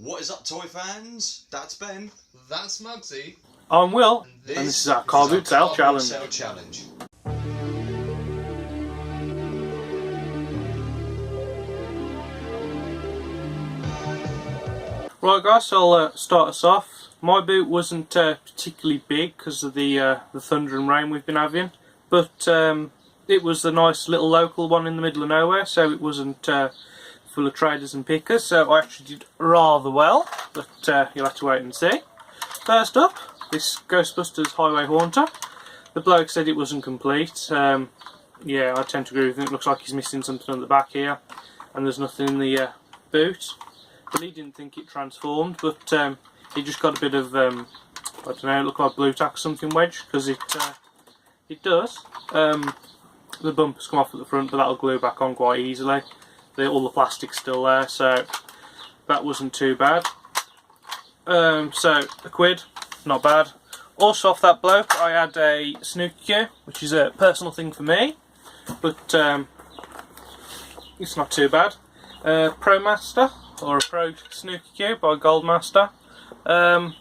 What is up, toy fans? That's Ben. That's Mugsy. I'm Will, and this is our car boot sale challenge. Right guys, so I'll start us off. My boot wasn't particularly big because of the thunder and rain we've been having, but it was a nice little local one in the middle of nowhere, so it wasn't full of traders and pickers, so I actually did rather well, but you'll have to wait and see. First up, this Ghostbusters Highway Haunter. The bloke said it wasn't complete. Yeah, I tend to agree with him. It looks like he's missing something on the back here, and there's nothing in the boot. But he didn't think it transformed, but he just got a bit of, I don't know, it looked like blue tack or something wedge, because it does. The bumpers come off at the front, but that'll glue back on quite easily. All the plastic's still there, so that wasn't too bad. So £1, not bad. Also off that bloke, I had a snooker cue, which is a personal thing for me, but it's not too bad. Pro Master, or a Pro Snooker Cue by Goldmaster. I'm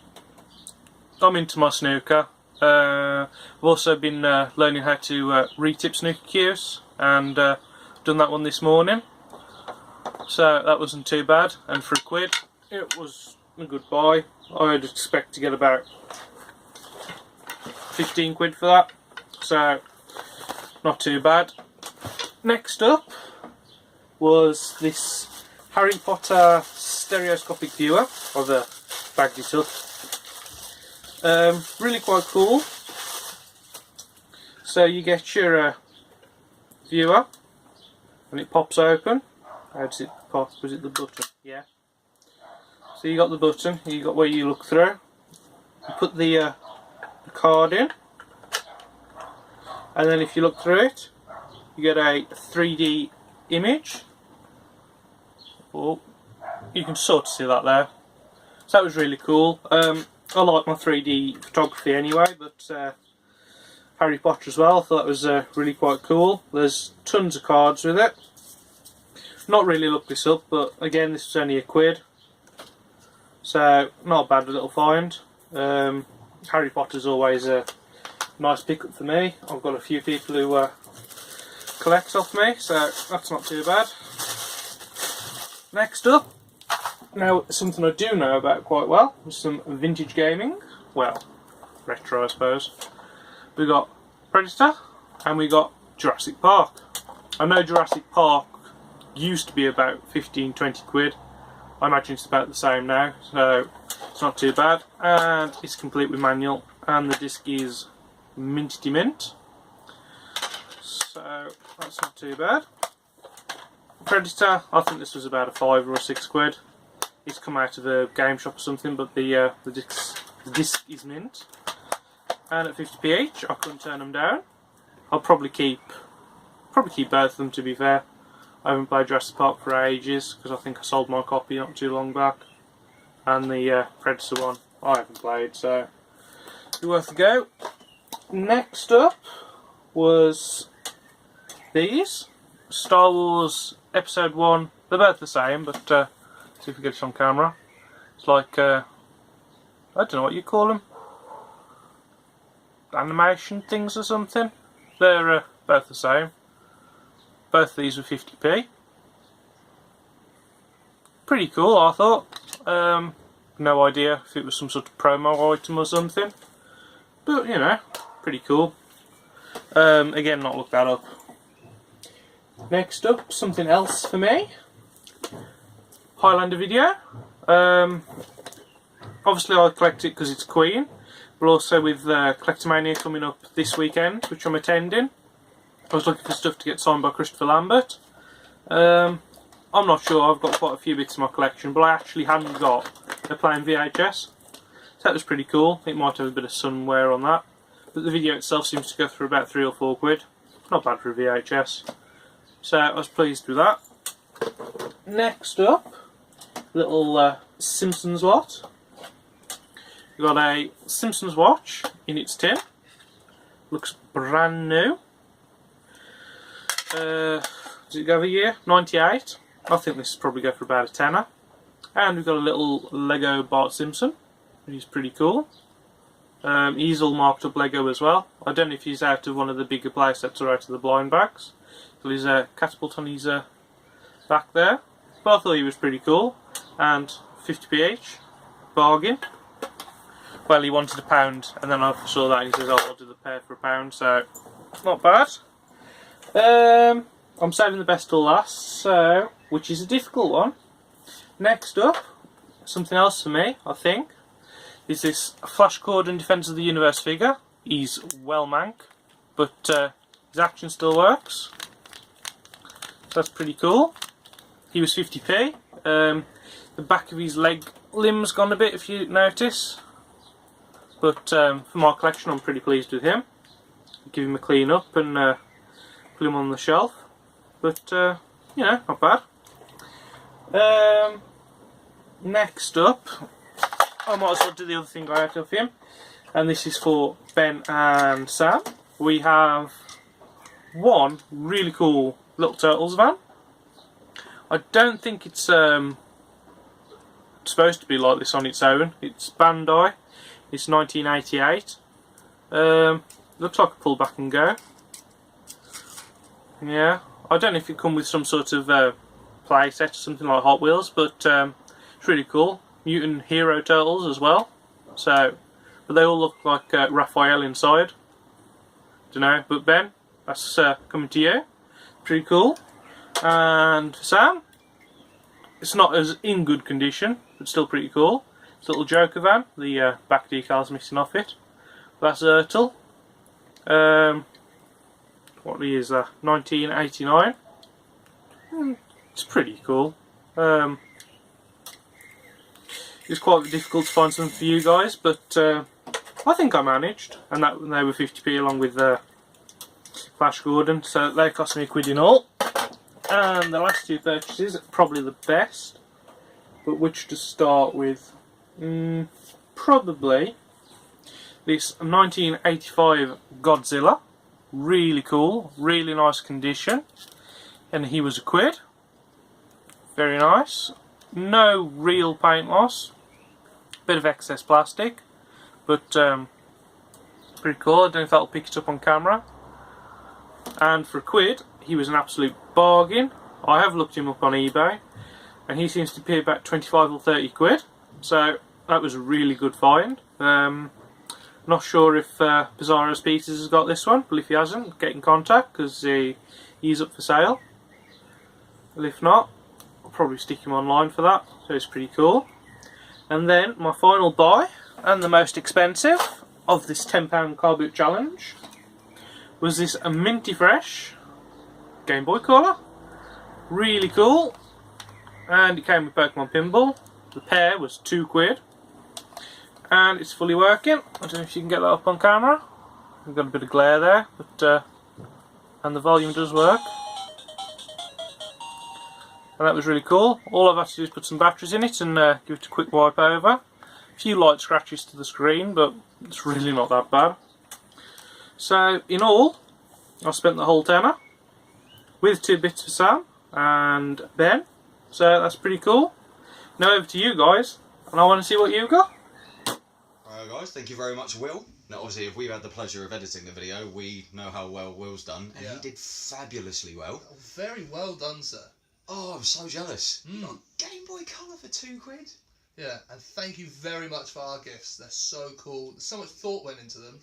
into my snooker. I've also been learning how to retip snooker cues, and done that one this morning. So that wasn't too bad, and for £1 it was a good buy. I'd expect to get about £15 for that, so not too bad. Next up was this Harry Potter stereoscopic viewer. I've bagged it up. Really quite cool. So you get your viewer, and it pops open. How does it pop? Was it the button? Yeah. So you got the button, you got where you look through. You put the card in, and then if you look through it, you get a 3D image. Oh, you can sort of see that there. So that was really cool. I like my 3D photography anyway, but Harry Potter as well, I thought that was really quite cool. There's tons of cards with it. Not really looked this up, but again, this was only £1. So, not a bad little find. Harry Potter's always a nice pickup for me. I've got a few people who collect off me, so that's not too bad. Next up, now something I do know about quite well, is some vintage gaming. Well, retro I suppose. We got Predator, and we got Jurassic Park. I know Jurassic Park used to be about £15–20. I imagine it's about the same now, so it's not too bad. And it's complete with manual, and the disc is minty mint, so that's not too bad. Predator, I think this was about a £5 or £6. It's come out of a game shop or something, but the disc is mint. And at 50p each, I couldn't turn them down. I'll probably keep both of them, to be fair. I haven't played Jurassic Park for ages, because I think I sold my copy not too long back. And the Predator one I haven't played, so be worth a go. Next up was these Star Wars Episode 1. They're both the same, but see if we get it on camera. It's like, I don't know what you call them. Animation things or something. They're both the same. Both of these were 50p. Pretty cool, I thought. No idea if it was some sort of promo item or something. But, you know, pretty cool. Again, not looked that up. Next up, something else for me. Highlander video. Obviously I collect it because it's Queen, but also with Collectomania coming up this weekend, which I'm attending. I was looking for stuff to get signed by Christopher Lambert. I'm not sure, I've got quite a few bits in my collection, but I actually hadn't got a plain VHS. So that was pretty cool. It might have a bit of sun wear on that. But the video itself seems to go for about £3 or £4. Not bad for a VHS. So I was pleased with that. Next up, little Simpsons lot. We've got a Simpsons watch in its tin. Looks brand new. Does it go over a year? 98. I think this will probably go for about a tenner. And we've got a little Lego Bart Simpson, which is pretty cool. He's all marked up Lego as well. I don't know if he's out of one of the bigger play sets or out of the blind bags. So he's a catapult on his back there. But I thought he was pretty cool. And 50p each. Bargain. Well, he wanted £1, and then I saw that and he says, oh, I'll do the pair for £1, so not bad. I'm saving the best till last, so which is a difficult one. Next up, something else for me, I think, is this Flash Gordon Defence of the Universe figure. He's well mank, but his action still works. So that's pretty cool. He was 50p. The back of his leg limb's gone a bit, if you notice. But for my collection, I'm pretty pleased with him. Give him a clean up and put him on the shelf. But you know, not bad. Next up, I might as well do the other thing I had of him, and this is for Ben and Sam. We have one really cool Little Turtles van. I don't think it's supposed to be like this on its own. It's Bandai. It's 1988. Looks like a pull back and go. Yeah, I don't know if it come with some sort of play set or something like Hot Wheels, but it's really cool. Mutant Hero Turtles as well. So, but they all look like Raphael inside. Don't know, but Ben, that's coming to you. Pretty cool. And for Sam, it's not as in good condition, but still pretty cool. It's a little Joker van. The back decal's missing off it. That's Ertl. What year is that? 1989. It's pretty cool. It's quite difficult to find something for you guys, but I think I managed. And that they were 50p along with Flash Gordon, so they cost me £1 in all. And the last two purchases are probably the best, but which to start with? Probably this 1985 Godzilla. Really cool, really nice condition, and he was £1. Very nice. No real paint loss. Bit of excess plastic, but pretty cool. I don't know if that'll pick it up on camera. And for £1, he was an absolute bargain. I have looked him up on eBay, and he seems to be about 25 or 30 quid. So that was a really good find. Not sure if Bizarro's Peters has got this one, but if he hasn't, get in contact because he's up for sale. Well, if not, I'll probably stick him online for that. So it's pretty cool. And then my final buy, and the most expensive of this £10 car boot challenge, was this minty fresh Game Boy Color. Really cool. And it came with Pokemon Pinball. The pair was £2. And it's fully working. I don't know if you can get that up on camera. We've got a bit of glare there, but and the volume does work. And that was really cool. All I've had to do is put some batteries in it and give it a quick wipe over. A few light scratches to the screen, but it's really not that bad. So in all, I spent the whole tenner with 2 bits for Sam and Ben. So that's pretty cool. Now over to you guys, and I want to see what you've got. Guys, thank you very much, Will. Now, obviously, if we've had the pleasure of editing the video, we know how well Will's done, and he did fabulously well. Oh, very well done, sir. Oh, I'm so jealous. Game Boy Color for £2? Yeah, and thank you very much for our gifts. They're so cool. So much thought went into them.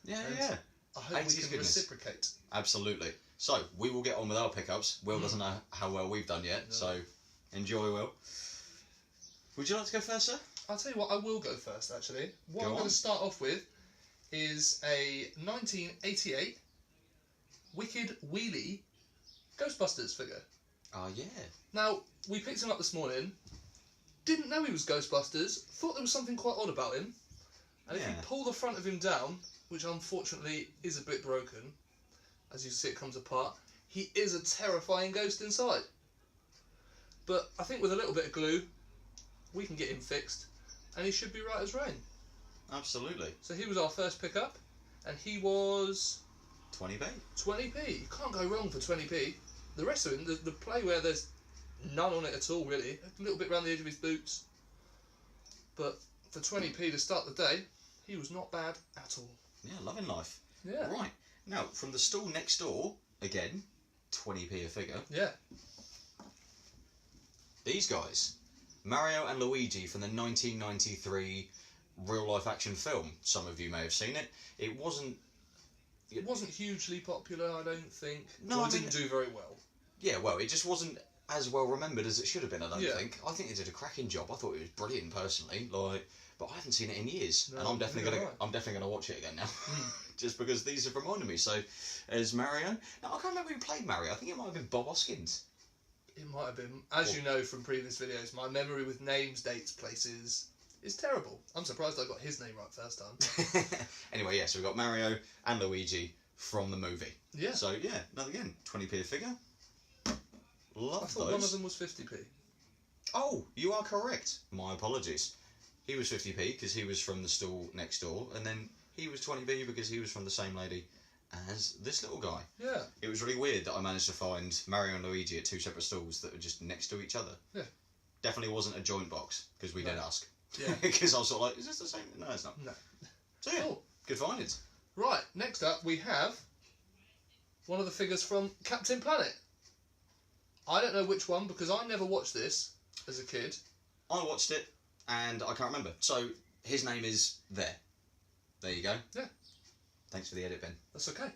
Yeah. I hope we can reciprocate. Absolutely. So, we will get on with our pickups. Will doesn't know how well we've done yet, so enjoy, Will. Would you like to go first, sir? I'll tell you what, I will go first, actually. What I'm going to start off with is a 1988 Wicked Wheelie Ghostbusters figure. Oh, yeah. Now, we picked him up this morning, didn't know he was Ghostbusters, thought there was something quite odd about him, and if you pull the front of him down, which unfortunately is a bit broken, as you see it comes apart, he is a terrifying ghost inside. But I think with a little bit of glue, we can get him fixed, and he should be right as rain. Absolutely. So he was our first pickup, and he was 20p. 20p. You can't go wrong for 20p. The rest of him, the play where there's none on it at all, really. A little bit around the edge of his boots. But for 20p to start the day, he was not bad at all. Yeah, loving life. Yeah. Right. Now, from the stall next door, again, 20p a figure. Yeah. These guys, Mario and Luigi from the 1993 real-life action film. Some of you may have seen it. It wasn't hugely popular, I don't think. No, or I mean, didn't do very well. Yeah, well, it just wasn't as well remembered as it should have been, I don't Yeah. think. I think they did a cracking job. I thought it was brilliant, personally. But I haven't seen it in years, No, and I'm definitely neither gonna watch it again now, just because these have reminded me. So, as Mario, now I can't remember who played Mario. I think it might have been Bob Hoskins. It might have been. As you know from previous videos, my memory with names, dates, places is terrible. I'm surprised I got his name right first time. Anyway, yeah, so we've got Mario and Luigi from the movie. Yeah. So, yeah, another again, 20p a figure. Love I thought those. one of them was 50p. Oh, you are correct. My apologies. He was 50p because he was from the stall next door, and then he was 20p because he was from the same lady as this little guy. Yeah. It was really weird that I managed to find Mario and Luigi at two separate stalls that were just next to each other. Yeah. Definitely wasn't a joint box, because we did ask. Yeah. Because I was sort of like, is this the same? No, it's not. No. So yeah, Cool. good findings. Right, next up we have one of the figures from Captain Planet. I don't know which one because I never watched this as a kid. I watched it, and I can't remember. So, his name is there. There you go. Yeah. Thanks for the edit, Ben. That's okay.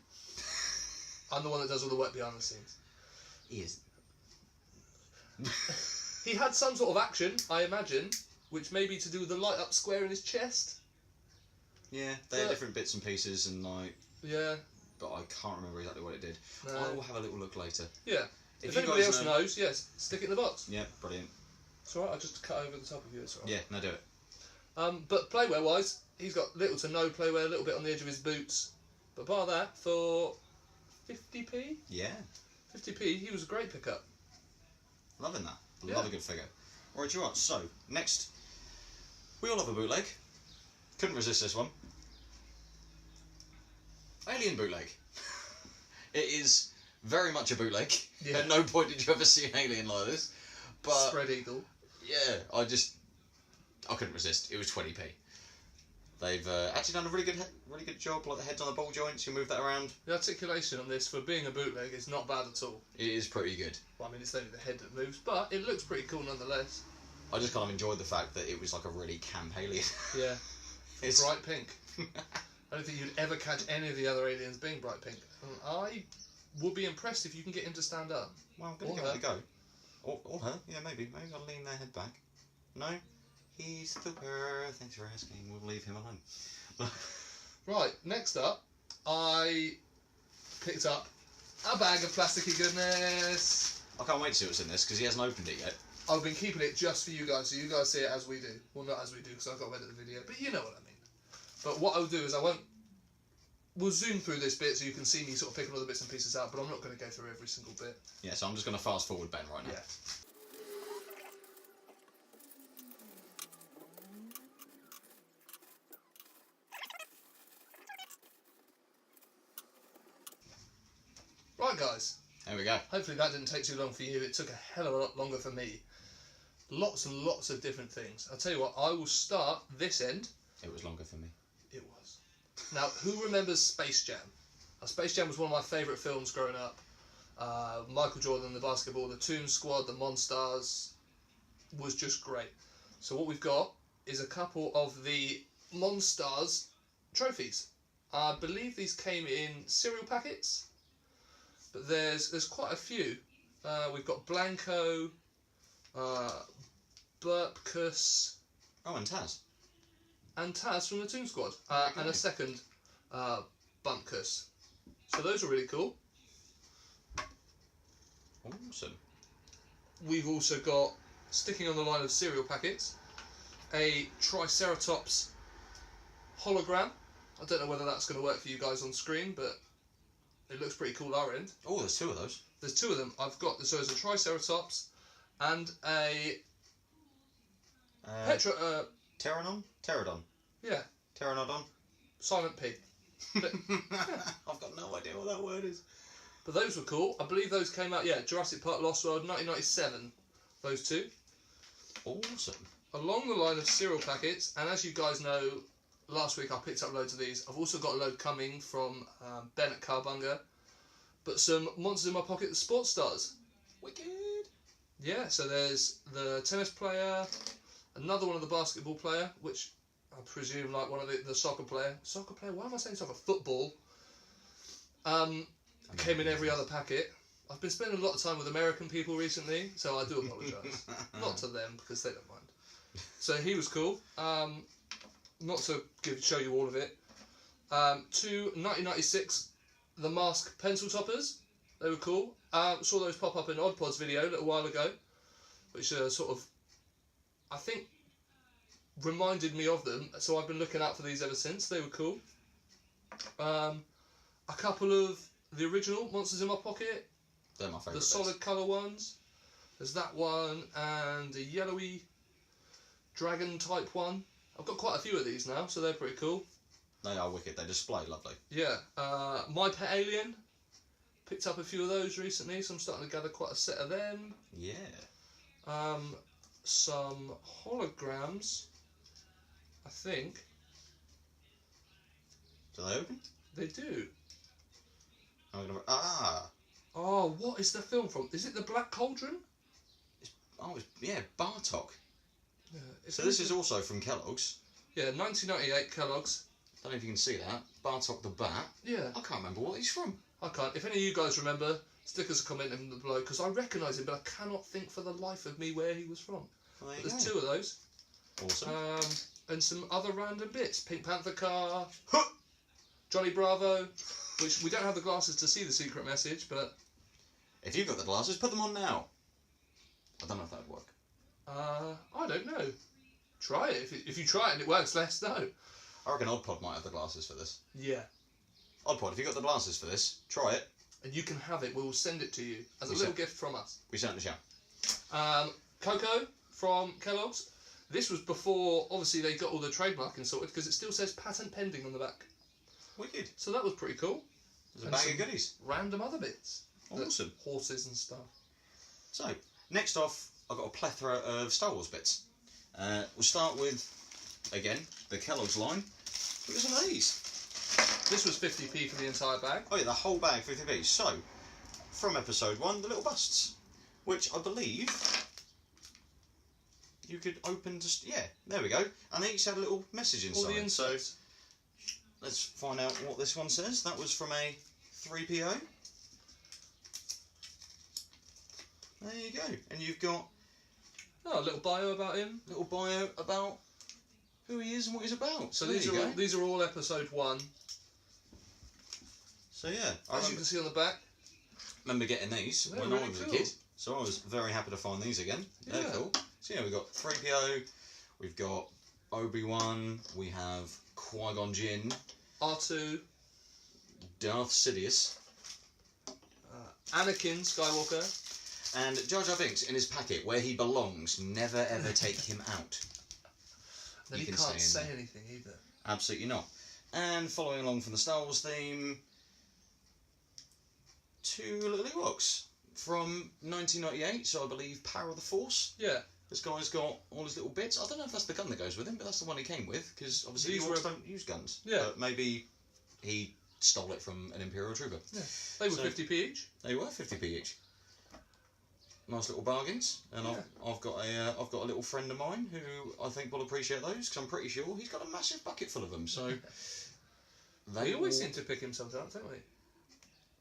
I'm the one that does all the work behind the scenes. He is. He had some sort of action, I imagine, which may be to do with the light up square in his chest. Yeah, they had different bits and pieces, and Yeah. but I can't remember exactly what it did. No. I will have a little look later. Yeah. If If you anybody guys else know- knows, yes, stick it in the box. Yeah, brilliant. It's alright, I'll just cut over the top of you, it's alright. Yeah, no, do it. But playware wise, he's got little to no playware, a little bit on the edge of his boots. But bar that, for 50p? Yeah, 50p, he was a great pickup. loving that. Yeah. Love a good figure. Alright, you are. So, next, we all have a bootleg. Couldn't resist this one. Alien bootleg. It is very much a bootleg. Yeah. At no point did you ever see an alien like this. But Spread eagle. yeah, I couldn't resist. It was 20p. They've actually done a really good job. Like the heads on the ball joints, you move that around. The articulation on this, for being a bootleg, is not bad at all. It is pretty good. Well, I mean, it's only the head that moves, but it looks pretty cool nonetheless. I just kind of enjoyed the fact that it was like a really camp alien. Yeah. It's Bright pink. I don't think you'd ever catch any of the other aliens being bright pink. I would be impressed if you can get him to stand up. Well, I'm going to give it a go. Or her. Yeah, maybe. Maybe I'll lean their head back. No? He's super. Thanks for asking. We'll leave him alone. Right, next up, I picked up a bag of plasticky goodness. I can't wait to see what's in this because he hasn't opened it yet. I've been keeping it just for you guys, so you guys see it as we do. Well, not as we do, because I've got to edit the video, but you know what I mean. But what I'll do is we'll zoom through this bit so you can see me sort of picking all the bits and pieces out, but I'm not going to go through every single bit. Yeah, so I'm just going to fast forward Ben right now. Yeah. Right, guys. There we go. Hopefully that didn't take too long for you. It took a hell of a lot longer for me. Lots and lots of different things. I'll tell you what, I will start this end. It was longer for me. It was. Now, who remembers Space Jam? Space Jam was one of my favourite films growing up. Michael Jordan, the basketball, the Toon Squad, the Monstars was just great. So what we've got is a couple of the Monstars trophies. I believe these came in cereal packets, but there's quite a few. We've got Blanco, Burpkus, Oh, and Taz. and Taz from the Toon Squad, and a second Bumpkus. So those are really cool. Awesome. We've also got, sticking on the line of cereal packets, a Triceratops hologram. I don't know whether that's going to work for you guys on screen, but it looks pretty cool our end. Oh, there's two of those. There's two of them. I've got, so there's a Triceratops and a Pterodon? Pterodon. Yeah, Pteranodon? Silent P. But, I've got no idea what that word is. but those were cool. I believe those came out, Jurassic Park Lost World, 1997. those two. Awesome. Along the line of cereal packets, and as you guys know, last week I picked up loads of these. I've also got a load coming from Ben at Cowabunga. But some Monsters in My Pocket, the Sports Stars. Wicked. Yeah, so there's the tennis player, another one of the basketball player, which I presume like one of the soccer player. Soccer player? Why am I saying soccer? Football. Came in every other packet. I've been spending a lot of time with American people recently, so I do apologise. Not to them, because they don't mind. So he was cool. Not to show you all of it. 2 1996 The Mask pencil toppers. They were cool. Saw those pop up in Odd Pod's video a little while ago, which sort of, I think, reminded me of them. So I've been looking out for these ever since. They were cool. A couple of the original Monsters in My Pocket. They're my favourite. The solid colour ones. There's that one and a yellowy dragon type one. I've got quite a few of these now, so they're pretty cool. They are wicked. They display lovely. Yeah. My Pet Alien. Picked up a few of those recently, so I'm starting to gather quite a set of them. Yeah. Some holograms, I think. Do they open? They do. Oh, what is the film from? Is it The Black Cauldron? Yeah, Bartok. Yeah, So this is also from Kellogg's. Yeah, 1998 Kellogg's. Don't know if you can see that. Bartok the Bat. Yeah. I can't remember what he's from. I can't. If any of you guys remember, stick us a comment in the below, because I recognise him, but I cannot think for the life of me where he was from. Well, But there's 2 of those. Awesome. And some other random bits. Pink Panther car. Johnny Bravo. Which we don't have the glasses to see the secret message, but... If you've got the glasses, put them on now. I don't know if that would work. I don't know. Try it. If you try it and it works, let us know. I reckon Oddpod might have the glasses for this. Yeah. Oddpod, if you've got the glasses for this, try it. And you can have it. We will send it to you as a little gift from us. We certainly shall. Cocoa from Kellogg's. This was before, obviously, they got all the trademarking sorted, because it still says patent pending on the back. Wicked. So that was pretty cool. There's a bag of goodies. Random other bits. Awesome. Horses and stuff. So, next off, I've got a plethora of Star Wars bits. We'll start with, again, the Kellogg's line. Look at some of these. This was 50p for the entire bag. Oh yeah, the whole bag, 50p. So, from episode 1, the little busts, which I believe you could open just, yeah, there we go. And they each had a little message inside. All the inserts. So, let's find out what this one says. That was from a 3PO. There you go. And you've got... Oh, a little bio about him. Little bio about who he is and what he's about. So these are all episode 1. So yeah, As you can see on the back. Remember getting these when I was a kid. So I was very happy to find these again. They're cool. So yeah, we've got 3PO, we've got Obi-Wan, we have Qui-Gon Jinn, R2, Darth Sidious, Anakin Skywalker, and Jar Jar Binks in his packet where he belongs. Never ever take him out. Then he can't say anything either. Absolutely not. And following along from the Star Wars theme, 2 little Ewoks from 1998, so I believe Power of the Force. Yeah. This guy's got all his little bits. I don't know if that's the gun that goes with him, but that's the one he came with, because obviously Ewoks don't use guns. Yeah. But maybe he stole it from an Imperial trooper. Yeah. They were 50p each. They were 50p each. Nice little bargains, and I've got a little friend of mine who I think will appreciate those, because I'm pretty sure he's got a massive bucket full of them. So we always seem to pick him sometimes, don't we?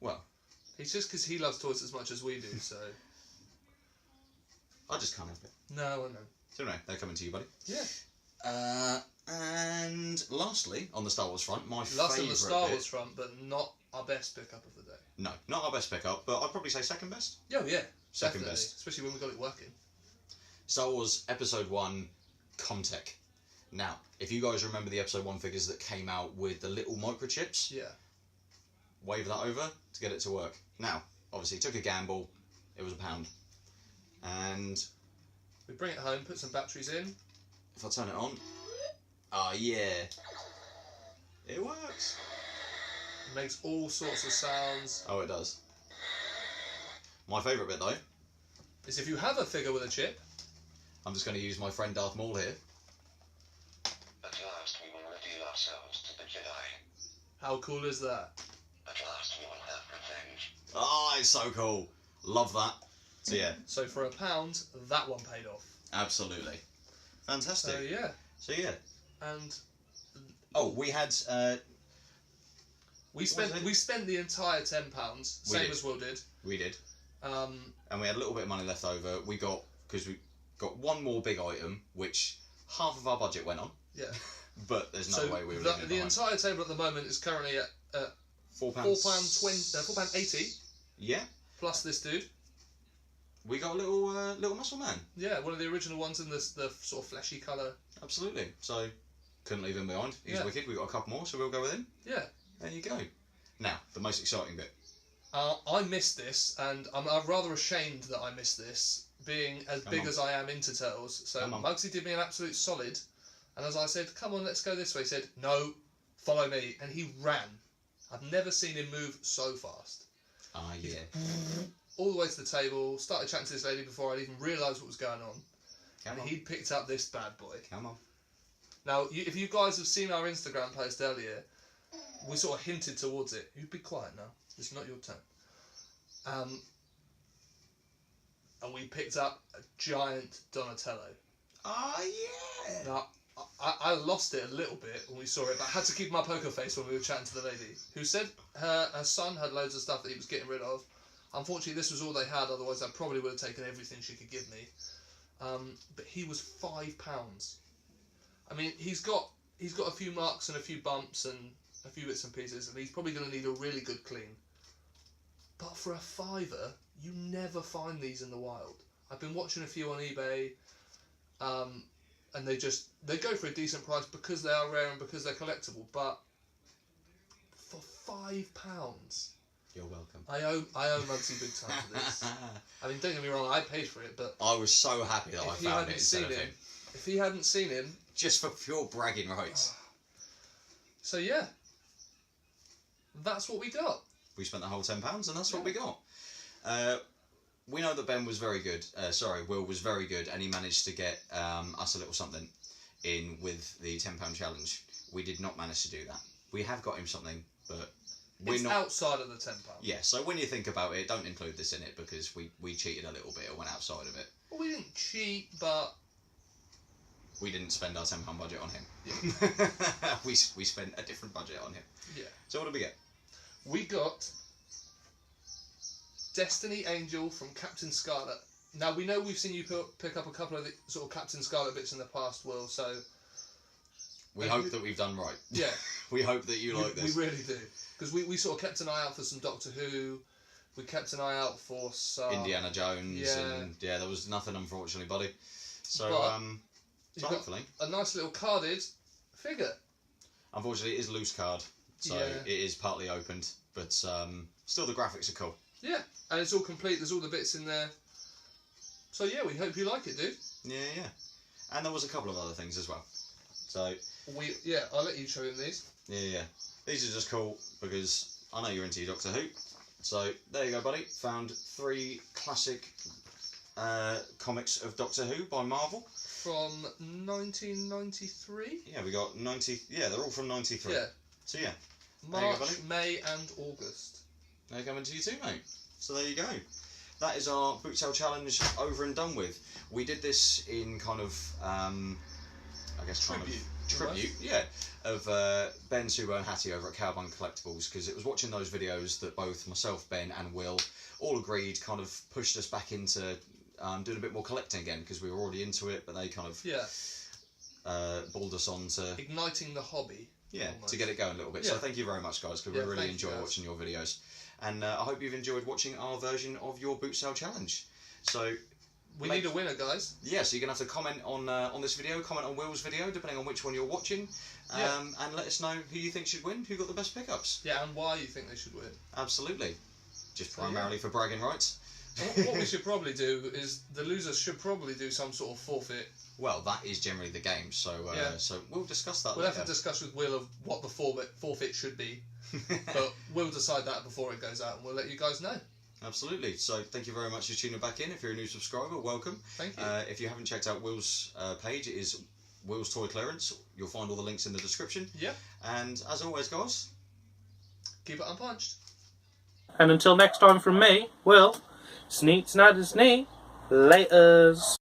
Well, it's just because he loves toys as much as we do. So I just can't help it. No, I know. So anyway, they're coming to you, buddy. Yeah. And lastly, on the Star Wars front, my favourite Last on the Star Wars front, but not our best pickup of the day. No, not our best pickup, but I'd probably say second best. Oh yeah, Second definitely. best. Especially when we got it working. Star Wars Episode 1 Comtech. Now, if you guys remember the Episode 1 figures that came out with the little microchips, Yeah. wave that over to get it to work. Now, obviously, took a gamble. It was £1. And We bring it home, put some batteries in. if I turn it on, yeah, it works. It makes all sorts of sounds. Oh, it does. My favourite bit though, is if you have a figure with a chip. I'm just going to use my friend Darth Maul here. At last we will reveal ourselves to the Jedi. How cool is that? At last we will have revenge. Oh, it's so cool. Love that. So yeah. So for £1, that one paid off. Absolutely. Fantastic. So yeah. And Oh, we had... we spent the entire £10, same as Will did. We did. And we had a little bit of money left over. Because we got one more big item, which half of our budget went on. Yeah. But there's no way we were leaving it the entire table at the moment is currently at £4.80. Yeah. Plus this dude. We got a little muscle man. Yeah, one of the original ones in the sort of fleshy colour. Absolutely. So couldn't leave him behind. He's wicked. We've got a couple more, so we'll go with him. Yeah. There you go. Now, the most exciting bit. I missed this, and I'm rather ashamed that I missed this, being as big as I am into Turtles. So Bugsy did me an absolute solid, and as I said, come on, let's go this way, he said, no, follow me, and he ran. I've never seen him move so fast. Ah, yeah. All the way to the table, started chatting to this lady before I'd even realised what was going on. Come on. He'd picked up this bad boy. Come on. Now, if you guys have seen our Instagram post earlier, we sort of hinted towards it. You'd be quiet now. It's not your turn. And we picked up a giant Donatello. Ah, yeah. Now, I lost it a little bit when we saw it, but I had to keep my poker face when we were chatting to the lady, who said her son had loads of stuff that he was getting rid of. Unfortunately, this was all they had, otherwise I probably would have taken everything she could give me. But he was £5. I mean, he's got a few marks and a few bumps and a few bits and pieces, and he's probably going to need a really good clean. But for a £5, you never find these in the wild. I've been watching a few on eBay, and they go for a decent price because they are rare and because they're collectible. But for £5, you're welcome. I owe Mugsy big time for this. I mean, don't get me wrong, I paid for it, but I was so happy that I found it instead of him. If he hadn't seen him, just for pure bragging rights. So yeah, that's what we got. We spent the whole £10, and that's what we got. We know that Ben was very good. Will was very good, and he managed to get us a little something in with the £10 challenge. We did not manage to do that. We have got him something, but we're not outside of the £10. Yeah. So when you think about it, don't include this in it because we cheated a little bit or went outside of it. Well, we didn't cheat, but we didn't spend our £10 budget on him. Yeah. we spent a different budget on him. Yeah. So what did we get? We got Destiny Angel from Captain Scarlet. Now, we know we've seen you pick up a couple of the sort of Captain Scarlet bits in the past, Will, so we hope that we've done right. Yeah. We hope that you like this. We really do. Because we sort of kept an eye out for some Doctor Who. We kept an eye out for some Indiana Jones. Yeah. And yeah, there was nothing, unfortunately, buddy. So, so hopefully. A nice little carded figure. Unfortunately, it is a loose card. So it is partly opened. But still, the graphics are cool. Yeah. And it's all complete. There's all the bits in there. So yeah, we hope you like it, dude. Yeah. And there was a couple of other things as well. So I'll let you show him these. Yeah. These are just cool because I know you're into your Doctor Who. So there you go, buddy. Found 3 classic comics of Doctor Who by Marvel. From 1993? Yeah, we got 90... Yeah, they're all from 93. Yeah. So yeah. March, May and August. They're coming to you too, mate. So there you go. That is our boot sale challenge over and done with. We did this in kind of, I guess, tribute, yeah, of Ben, Subo and Hattie over at Cowabunga Collectables, because it was watching those videos that both myself, Ben and Will all agreed kind of pushed us back into doing a bit more collecting again, because we were already into it, but they kind of balled us on to... igniting the hobby. Yeah, almost. To get it going a little bit. Yeah. So thank you very much, guys, because we really enjoy watching your videos. And I hope you've enjoyed watching our version of your boot sale challenge. So we need a winner, guys. Yeah, so you're going to have to comment on this video, comment on Will's video, depending on which one you're watching, and let us know who you think should win, who got the best pickups. Yeah, and why you think they should win. Absolutely. Just primarily for bragging rights. What we should probably do is the losers should probably do some sort of forfeit. Well, that is generally the game, so so we'll discuss that We'll later. have to discuss with Will of what the forfeit should be, but we'll decide that before it goes out, and we'll let you guys know. Absolutely. So thank you very much for tuning back in. If you're a new subscriber, welcome. Thank you. If you haven't checked out Will's page, it is Will's Toy Clearance. You'll find all the links in the description. Yeah. And as always, guys, keep it unpunched. And until next time from me, Will, sneak, snad, and sneak, laters.